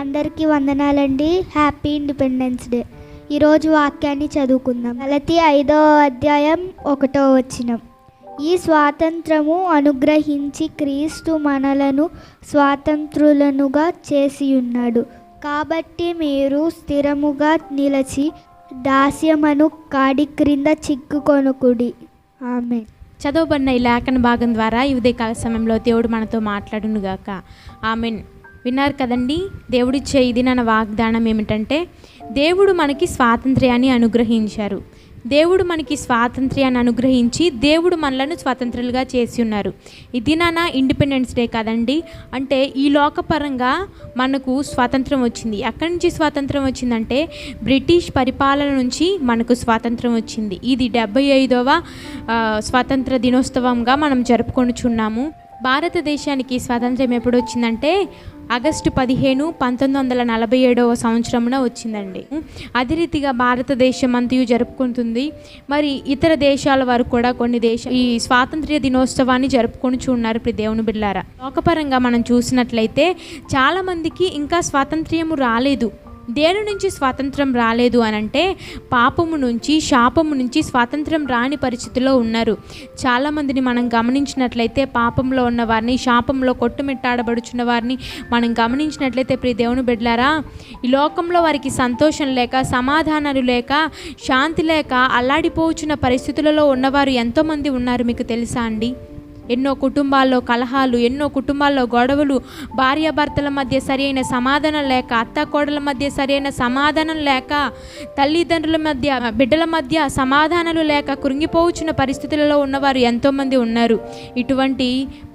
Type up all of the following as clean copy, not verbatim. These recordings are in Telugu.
అందరికీ వందనాలండి. Happy independence day. ఈరోజు వాక్యాన్ని చదువుకుందాం. గలతీ 5వ అధ్యాయం 1వ వచనం. ఈ స్వాతంత్రము అనుగ్రహించి క్రీస్తు మనలను స్వాతంత్రులనుగా చేసియున్నాడు. కాబట్టి మీరు స్థిరముగా నిలిచి దాస్యమను కాడి క్రింద చిక్కుకొనుకుడి. ఆమేన్. చదవబడిన ఈ లేఖన భాగం ద్వారా ఈ ఉదయకాల సమయంలో దేవుడు మనతో మాట్లాడునుగాక. ఆమేన్. విన్నారు కదండి, దేవుడిచ్చే ఇది నా వాగ్దానం ఏమిటంటే, దేవుడు మనకి స్వాతంత్ర్యాన్ని అనుగ్రహించారు. దేవుడు మనకి స్వాతంత్ర్యాన్ని అనుగ్రహించి దేవుడు మనలను స్వతంత్రులుగా చేసి ఉన్నారు. ఇది నా ఇండిపెండెన్స్ డే కదండి. అంటే ఈ లోకపరంగా మనకు స్వాతంత్రం వచ్చింది. ఎక్కడి నుంచి స్వాతంత్రం వచ్చిందంటే బ్రిటిష్ పరిపాలన నుంచి మనకు స్వాతంత్రం వచ్చింది. ఇది 75వ స్వాతంత్ర దినోత్సవంగా మనం జరుపుకొనుచున్నాము. భారతదేశానికి స్వాతంత్రం ఎప్పుడు వచ్చిందంటే ఆగస్టు 15, 1947వ సంవత్సరమున వచ్చిందండి. అదే రీతిగా భారతదేశం అంతయు జరుపుకుంటుంది. మరి ఇతర దేశాల వారు కూడా కొన్ని ఈ స్వాతంత్ర్య దినోత్సవాన్ని జరుపుకొని ఉన్నారు. ఇప్పుడు దేవుని బిడ్డలారా, లోకపరంగా మనం చూసినట్లయితే చాలామందికి ఇంకా స్వాతంత్ర్యము రాలేదు. దేని నుంచి స్వాతంత్రం రాలేదు అనంటే పాపము నుంచి, శాపము నుంచి స్వాతంత్రం రాని పరిస్థితిలో ఉన్నారు. చాలామందిని మనం గమనించినట్లయితే పాపంలో ఉన్న వారిని, శాపంలో కొట్టుమిట్టాడబడుచున్న వారిని మనం గమనించినట్లయితే ప్రియ దేవుని బిడ్డలారా, ఈ లోకంలో వారికి సంతోషం లేక, సమాధానాలు లేక, శాంతి లేక అల్లాడిపోవచ్చున్న పరిస్థితులలో ఉన్నవారు ఎంతోమంది ఉన్నారు. మీకు తెలుసా అండి? ఎన్నో కుటుంబాల్లో కలహాలు, ఎన్నో కుటుంబాల్లో గొడవలు, భార్యాభర్తల మధ్య సరైన సమాధానం లేక, అత్తాకోడల మధ్య సరైన సమాధానం లేక, తల్లిదండ్రుల మధ్య, బిడ్డల మధ్య సమాధానాలు లేక కృంగిపోవచ్చున్న పరిస్థితులలో ఉన్నవారు ఎంతోమంది ఉన్నారు. ఇటువంటి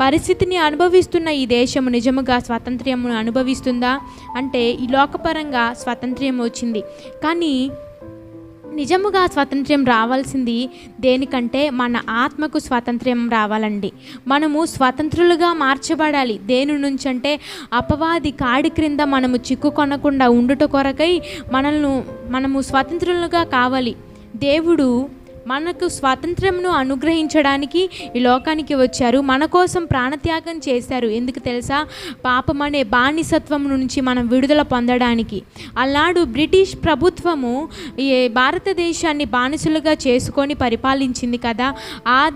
పరిస్థితిని అనుభవిస్తున్న ఈ దేశము నిజముగా స్వాతంత్ర్యమును అనుభవిస్తుందా అంటే ఈ లోకపరంగా స్వాతంత్ర్యం వచ్చింది. కానీ నిజముగా స్వాతంత్ర్యం రావాల్సింది దేనికంటే మన ఆత్మకు స్వాతంత్ర్యం రావాలండి. మనము స్వతంత్రులుగా మార్చబడాలి. దేని నుంచి అంటే అపవాది కాడి క్రింద మనము చిక్కుకొనకుండా ఉండుట కొరకై మనము స్వతంత్రులుగా కావాలి. దేవుడు మనకు స్వాతంత్ర్యంను అనుగ్రహించడానికి ఈ లోకానికి వచ్చారు. మన కోసం ప్రాణత్యాగం చేశారు. ఎందుకు తెలుసా? పాపం అనే బానిసత్వం నుంచి మనం విడుదల పొందడానికి. ఆనాడు బ్రిటిష్ ప్రభుత్వము ఈ భారతదేశాన్ని బానిసలుగా చేసుకొని పరిపాలించింది కదా.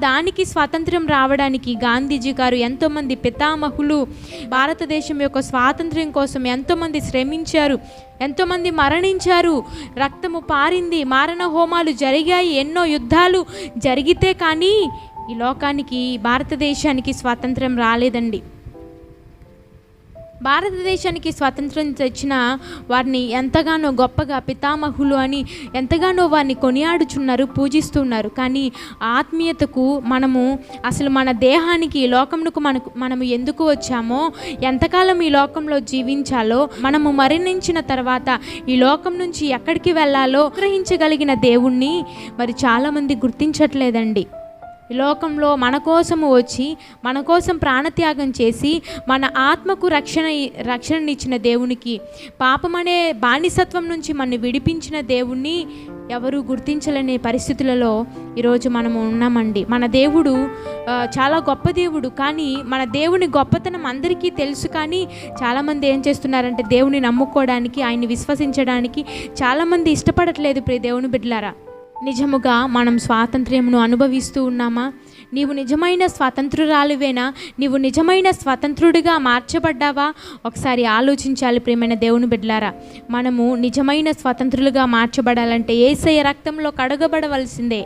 దానికి స్వాతంత్ర్యం రావడానికి గాంధీజీ గారు, ఎంతోమంది పితామహులు భారతదేశం యొక్క స్వాతంత్ర్యం కోసం ఎంతోమంది శ్రమించారు, ఎంతోమంది మరణించారు, రక్తము పారింది, మారణ హోమాలు జరిగాయి, ఎన్నో యుద్ధాలు జరిగితే కానీ ఈ లోకానికి, భారతదేశానికి స్వాతంత్రం రాలేదండి. భారతదేశానికి స్వాతంత్రం తెచ్చిన వారిని ఎంతగానో గొప్పగా పితామహులు అని ఎంతగానో వారిని కొనియాడుచున్నారు, పూజిస్తున్నారు. కానీ ఆత్మీయతకు మనము అసలు మన దేహానికి, ఈ లోకమునకు మనము ఎందుకు వచ్చామో, ఎంతకాలం ఈ లోకంలో జీవించాలో, మనము మరణించిన తర్వాత ఈ లోకం నుంచి ఎక్కడికి వెళ్ళాలో గ్రహించగలిగిన దేవుణ్ణి మరి చాలామంది గుర్తించట్లేదండి. ఈ లోకంలో మన కోసము వచ్చి, మన కోసం ప్రాణత్యాగం చేసి, మన ఆత్మకు రక్షణనిచ్చిన దేవునికి, పాపమనే బానిసత్వం నుంచి మనని విడిపించిన దేవుణ్ణి ఎవరు గుర్తించలేని పరిస్థితులలో ఈరోజు మనము ఉన్నామండి. మన దేవుడు చాలా గొప్ప దేవుడు. కానీ మన దేవుని గొప్పతనం అందరికీ తెలుసు. కానీ చాలామంది ఏం చేస్తున్నారంటే దేవుని నమ్ముకోవడానికి, ఆయన్ని విశ్వసించడానికి చాలామంది ఇష్టపడట్లేదు. ప్రియ దేవుని బిడ్డలారా, నిజముగా మనం స్వాతంత్ర్యమును అనుభవిస్తూ ఉన్నామా? నీవు నిజమైన స్వతంత్రురాలువేనా? నీవు నిజమైన స్వతంత్రుడిగా మార్చబడ్డావా? ఒకసారి ఆలోచించాలి ప్రియమైన దేవుని బిడ్డలారా. మనము నిజమైన స్వతంత్రులుగా మార్చబడాలంటే యేసయ్య రక్తంలో కడగబడవలసిందే.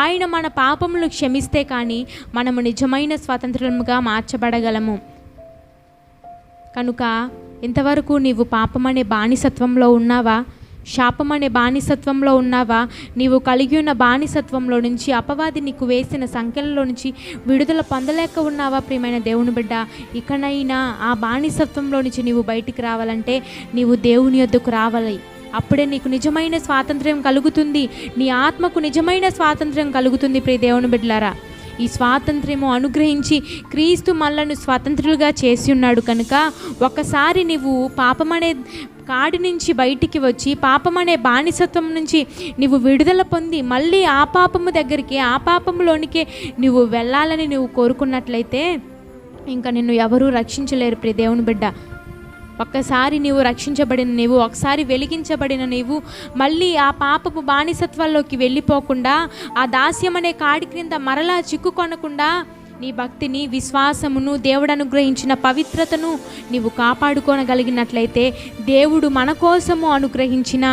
ఆయన మన పాపములు క్షమిస్తే కానీ మనము నిజమైన స్వతంత్రులుగా మార్చబడగలము. కనుక ఇంతవరకు నీవు పాపమనే బానిసత్వంలో ఉన్నావా? శాపం అనే బానిసత్వంలో ఉన్నావా? నీవు కలిగి ఉన్న బానిసత్వంలో నుంచి, అపవాది నీకు వేసిన సంఖ్యలలో నుంచి విడుదల పొందలేక ఉన్నావా? ప్రియమైన దేవుని బిడ్డ, ఇకనైనా ఆ బానిసత్వంలో నుంచి నీవు బయటికి రావాలంటే నీవు దేవుని యొద్దకు రావాలి. అప్పుడే నీకు నిజమైన స్వాతంత్ర్యం కలుగుతుంది. నీ ఆత్మకు నిజమైన స్వాతంత్ర్యం కలుగుతుంది. ప్రియ దేవుని బిడ్డలారా, ఈ స్వాతంత్ర్యము అనుగ్రహించి క్రీస్తు మనలను స్వతంత్రులుగా చేసి ఉన్నాడు. కనుక ఒకసారి నీవు పాపమనే కాడి నుంచి బయటికి వచ్చి, పాపమనే బానిసత్వం నుంచి నీవు విడుదల పొంది, మళ్ళీ ఆ పాపము దగ్గరికి, ఆ పాపములోనికే నువ్వు వెళ్ళాలని నువ్వు కోరుకున్నట్లయితే ఇంకా నిన్ను ఎవరూ రక్షించలేరు. ప్రియ దేవుని బిడ్డ, ఒక్కసారి నీవు రక్షించబడిన నీవు, ఒకసారి వెలిగించబడిన నీవు మళ్ళీ ఆ పాపపు బానిసత్వాల్లోకి వెళ్ళిపోకుండా, ఆ దాస్యం అనే కాడి క్రింద మరలా చిక్కుకొనకుండా నీ భక్తిని, విశ్వాసమును, దేవుడు అనుగ్రహించిన పవిత్రతను నీవు కాపాడుకోనగలిగినట్లయితే దేవుడు మన కోసము అనుగ్రహించిన,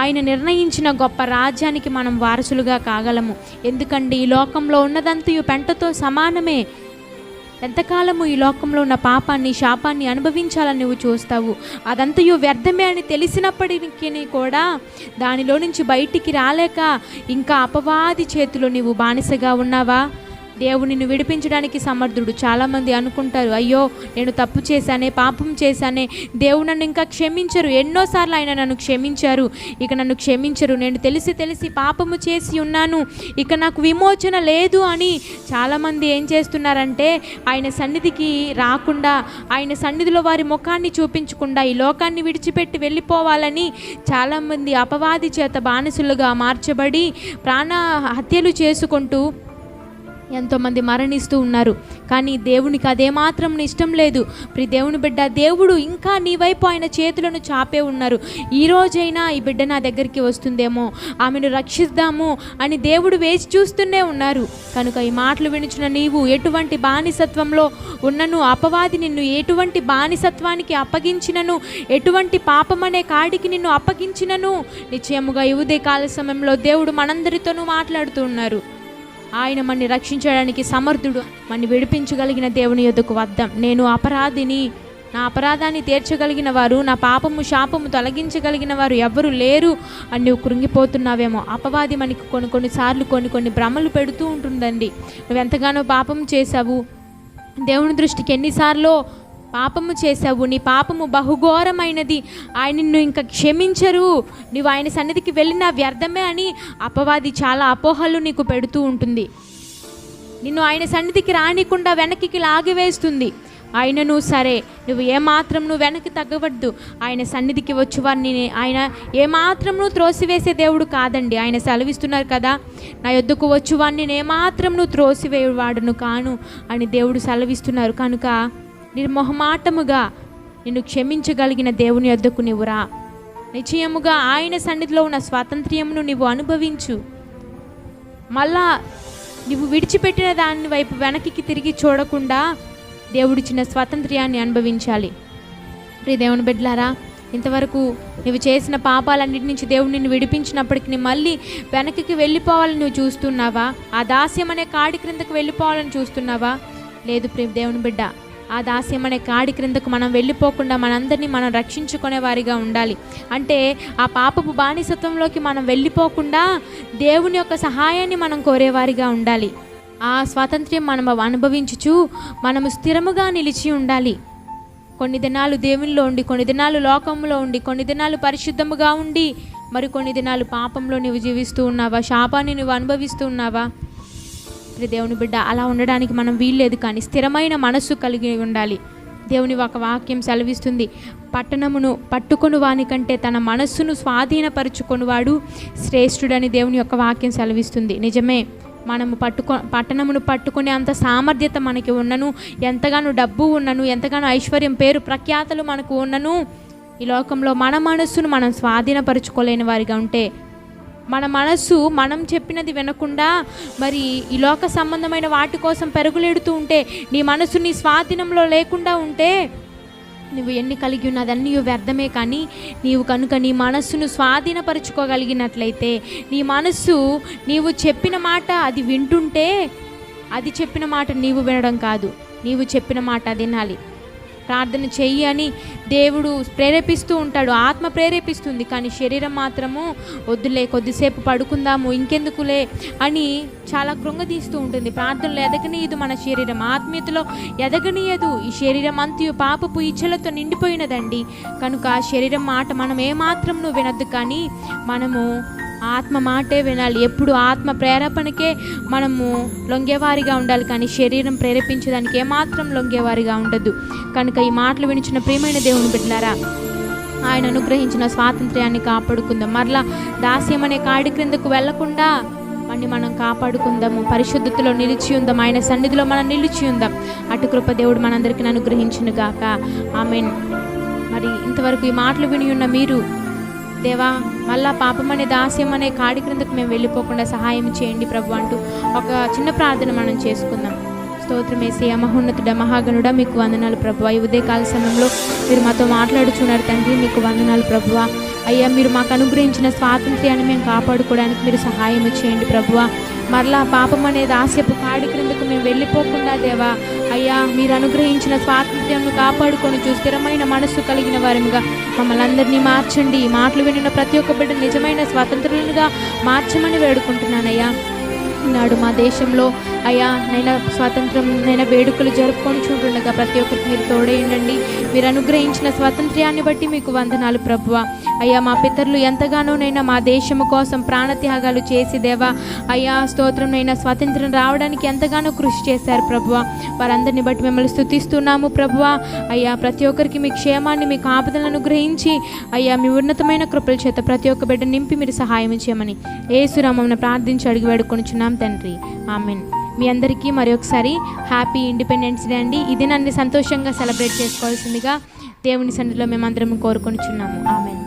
ఆయన నిర్ణయించిన గొప్ప రాజ్యానికి మనం వారసులుగా కాగలము. ఎందుకంటే ఈ లోకంలో ఉన్నదంతయు పెంటతో సమానమే. ఎంతకాలము ఈ లోకంలో ఉన్న పాపాన్ని, శాపాన్ని అనుభవించాలని నువ్వు చూస్తావు. అదంతయు వ్యర్థమే అని తెలిసినప్పటికీ కూడా దానిలో నుంచి బయటికి రాలేక ఇంకా అపవాది చేతిలో నీవు బానిసగా ఉన్నావా? దేవుడు నిన్ను విడిపించడానికి సమర్థుడు. చాలామంది అనుకుంటారు, అయ్యో నేను తప్పు చేశానే, పాపం చేశానే, దేవుడు నన్ను ఇంకా క్షమించరు, ఎన్నోసార్లు ఆయన నన్ను క్షమించారు, ఇక నన్ను క్షమించరు, నేను తెలిసి పాపము చేసి ఉన్నాను, ఇక నాకు విమోచన లేదు అని చాలామంది ఏం చేస్తున్నారంటే ఆయన సన్నిధికి రాకుండా, ఆయన సన్నిధిలో వారి ముఖాన్ని చూపించకుండా ఈ లోకాన్ని విడిచిపెట్టి వెళ్ళిపోవాలని చాలామంది అపవాది చేత బానిసలుగా మార్చబడి ప్రాణ హత్యలు చేసుకుంటూ ఎంతోమంది మరణిస్తూ ఉన్నారు. కానీ దేవునికి అదేమాత్రం ఇష్టం లేదు. ప్రియ దేవుని బిడ్డ, దేవుడు ఇంకా నీ వైపు ఆయన చేతులను చాపే ఉన్నారు. ఈ రోజైనా ఈ బిడ్డ నా దగ్గరికి వస్తుందేమో, ఆమెను రక్షిద్దాము అని దేవుడు వేచి చూస్తూనే ఉన్నారు. కనుక ఈ మాటలు వినిచిన నీవు ఎటువంటి బానిసత్వంలో ఉన్నను, అపవాది నిన్ను ఎటువంటి బానిసత్వానికి అప్పగించినను, ఎటువంటి పాపమనే కాడికి నిన్ను అప్పగించినను, నిశ్చయముగా ఈ ఉదయకాల సమయంలో దేవుడు మనందరితోనూ మాట్లాడుతూ ఉన్నారు. ఆయన మనని రక్షించడానికి సమర్థుడు. మనని విడిపించగలిగిన దేవుని యొద్దకు వద్దాం. నేను అపరాధిని, నా అపరాధాన్ని తీర్చగలిగిన వారు, నా పాపము శాపము తొలగించగలిగిన వారు ఎవ్వరు లేరు అని నువ్వు కృంగిపోతున్నావేమో. అపవాది మనకి కొన్నిసార్లు కొన్ని భ్రమలు పెడుతూ ఉంటుందండి. నువ్వెంతగానో పాపం చేశావు, దేవుని దృష్టికి ఎన్నిసార్లు పాపము చేశావు, నీ పాపము బహుఘోరమైనది, ఆయన నిన్ను ఇంకా క్షమించరు, నువ్వు ఆయన సన్నిధికి వెళ్ళినా వ్యర్థమే అని అపవాది చాలా అపోహలు నీకు పెడుతూ ఉంటుంది. నిన్ను ఆయన సన్నిధికి రానికుండా వెనక్కి లాగివేస్తుంది. ఆయనను సరే, నువ్వు ఏమాత్రం వెనక్కి తగ్గవద్దు. ఆయన సన్నిధికి వచ్చి వారిని ఆయన ఏమాత్రం త్రోసివేసే దేవుడు కాదండి. ఆయన సెలవిస్తున్నారు కదా, నా యొద్దకు వచ్చి వారిని ఏమాత్రం త్రోసివేయవాడును కాను అని దేవుడు సెలవిస్తున్నారు. కనుక నిర్మోహమాటముగా నిన్ను క్షమించగలిగిన దేవుని యొద్దకు నీవు రా. నిశ్చయముగా ఆయన సన్నిధిలో ఉన్న స్వాతంత్ర్యమును నీవు అనుభవించు. మళ్ళా నువ్వు విడిచిపెట్టిన దాని వైపు వెనక్కి తిరిగి చూడకుండా దేవుడిచ్చిన స్వాతంత్ర్యాన్ని అనుభవించాలి. ప్రియ దేవుని బిడ్డలారా, ఇంతవరకు నువ్వు చేసిన పాపాలన్నిటి నుంచి దేవుడు నిన్ను విడిపించినప్పటికీ నీ మళ్ళీ వెనక్కి వెళ్ళిపోవాలని నువ్వు చూస్తున్నావా? ఆ దాస్యం అనే కాడి క్రిందకు వెళ్ళిపోవాలని చూస్తున్నావా? లేదు ప్రియ దేవుని బిడ్డ, ఆ దాస్యం అనే కాడి క్రిందకు మనం వెళ్ళిపోకుండా మనందరినీ మనం రక్షించుకునే వారిగా ఉండాలి. అంటే ఆ పాపపు బానిసత్వంలోకి మనం వెళ్ళిపోకుండా దేవుని యొక్క సహాయాన్ని మనం కోరేవారిగా ఉండాలి. ఆ స్వాతంత్ర్యం మనం అనుభవించుచు మనము స్థిరముగా నిలిచి ఉండాలి. కొన్ని దినాలు దేవునిలో ఉండి, కొన్ని దినాలు లోకంలో ఉండి, కొన్ని దినాలు పరిశుద్ధముగా ఉండి, మరి కొన్ని దినాలు పాపంలో నువ్వు జీవిస్తూ ఉన్నావా? శాపాన్ని నువ్వు అనుభవిస్తూ ఉన్నావా? దేవుని బిడ్డ, అలా ఉండడానికి మనం వీల్లేదు. కానీ స్థిరమైన మనస్సు కలిగి ఉండాలి. దేవుని ఒక వాక్యం సెలవిస్తుంది, పట్టణమును పట్టుకొని వానికంటే తన మనస్సును స్వాధీనపరుచుకొనివాడు శ్రేష్ఠుడని దేవుని యొక్క వాక్యం సెలవిస్తుంది. నిజమే, మనము పట్టణమును పట్టుకునే అంత సామర్థ్యత మనకి ఉన్నను, ఎంతగానో డబ్బు ఉన్నను, ఎంతగానో ఐశ్వర్యం, పేరు ప్రఖ్యాతలు మనకు ఉన్నను, ఈ లోకంలో మన మనస్సును మనం స్వాధీనపరుచుకోలేని వారిగా ఉంటే, మన మనస్సు మనం చెప్పినది వినకుండా మరి ఈ లోక సంబంధమైన వాటి కోసం పెరుగులేడుతూ ఉంటే, నీ మనస్సు నీ స్వాధీనంలో లేకుండా ఉంటే నువ్వు ఎన్ని కలిగి ఉన్నదన్నీ వ్యర్థమే. కానీ నీవు కనుక నీ మనస్సును స్వాధీనపరుచుకోగలిగినట్లయితే, నీ మనస్సు నీవు చెప్పిన మాట అది వింటుంటే, అది చెప్పిన మాట నీవు వినడం కాదు, నీవు చెప్పిన మాట వినాలి. ప్రార్థన చెయ్యి అని దేవుడు ప్రేరేపిస్తూ ఉంటాడు, ఆత్మ ప్రేరేపిస్తుంది. కానీ శరీరం మాత్రము వద్దులే, కొద్దిసేపు పడుకుందాము, ఇంకెందుకులే అని చాలా కృంగదీస్తూ ఉంటుంది. ప్రార్థనలో ఎదగనీయదు మన శరీరం, ఆత్మీయతలో ఎదగనీయదు. ఈ శరీరం అంతయు పాపపు ఇచ్చలతో నిండిపోయినదండి. కనుక శరీరం మాట మనం ఏమాత్రం వినొద్దు, కానీ మనము ఆత్మ మాటే వినాలి. ఎప్పుడు ఆత్మ ప్రేరేపణకే మనము లొంగేవారిగా ఉండాలి, కానీ శరీరం ప్రేరేపించడానికి ఏమాత్రం లొంగేవారిగా ఉండద్దు. కనుక ఈ మాటలు వినిచిన ప్రియమైన దేవుని బిడ్డలారా, ఆయన అనుగ్రహించిన స్వాతంత్ర్యాన్ని కాపాడుకుందాం. మరలా దాస్యం అనే కాడి క్రిందకు వెళ్లకుండా మనం కాపాడుకుందాము. పరిశుద్ధతలో నిలిచి ఉందాం, ఆయన సన్నిధిలో మనం నిలిచి ఉందాం. అటు కృప దేవుడు మనందరికీ అనుగ్రహించును గాక. ఆమేన్. మరి ఇంతవరకు ఈ మాటలు విని ఉన్న మీరు దేవా, మళ్ళా పాపం అనే దాస్యం అనే కాడి క్రిందకు మేము వెళ్ళిపోకుండా సహాయం చేయండి ప్రభు అంటూ ఒక చిన్న ప్రార్థన మనం చేసుకుందాం. స్తోత్రం యేసయ్య, మహోన్నతుడ, మహాగణుడ, మీకు వందనాలు ప్రభువా. ఈ ఉదయకాల సమయంలో మీరు మాతో మాట్లాడుచున్నారు తండ్రి, మీకు వందనాలు ప్రభువా. అయ్యా, మీరు మాకు అనుగ్రహించిన స్వాతంత్ర్యాన్ని మేము కాపాడుకోవడానికి మీరు సహాయం చేయండి ప్రభువా. మరలా పాపం అనేది ఆశపు కాడి క్రిందకు మేము వెళ్ళిపోకుండా దేవా అయ్యా, మీరు అనుగ్రహించిన స్వాతంత్ర్యాన్ని కాపాడుకొని స్థిరమైన మనస్సు కలిగిన వారిగా మమ్మల్ని అందరినీ మార్చండి. ఈ మాటలు వినిన ప్రతి ఒక్క బిడ్డ నిజమైన స్వాతంత్రులుగా మార్చమని వేడుకుంటున్నానయ్యా. ఈనాడు మా దేశంలో అయ్యా నైనా స్వాతంత్రం నైనా వేడుకలు జరుపుకొని చూడగా ప్రతి ఒక్కరికి మీరు తోడేయండి. మీరు అనుగ్రహించిన స్వాతంత్ర్యాన్ని బట్టి మీకు వందనాలు ప్రభువా. అయ్యా, మా పితరులు ఎంతగానో నైనా మా దేశము కోసం ప్రాణత్యాగాలు చేసి దేవా అయ్యా స్తోత్రం నైనా స్వాతంత్రం రావడానికి ఎంతగానో కృషి చేశారు ప్రభువా. వారందరిని బట్టి మిమ్మల్ని స్తుతిస్తున్నాము ప్రభువా. అయ్యా, ప్రతి ఒక్కరికి మీ క్షేమాన్ని, మీ కాపుదలను గ్రహించి అయ్యా మీ ఉన్నతమైన కృపల చేత ప్రతి ఒక్క బిడ్డ నింపి మీరు సహాయం చేయమని యేసునామమున ప్రార్థించి అడిగి వేడుకొనుచున్నాం తండ్రి, ఆమెన్. మీ అందరికీ మరొకసారి హ్యాపీ ఇండిపెండెన్స్ డే అండి. ఇది నన్ను సంతోషంగా సెలబ్రేట్ చేసుకోవాల్సిందిగా దేవుని సన్నిధిలో మేమందరం కోరుకొనుచున్నాము. ఆమెన్.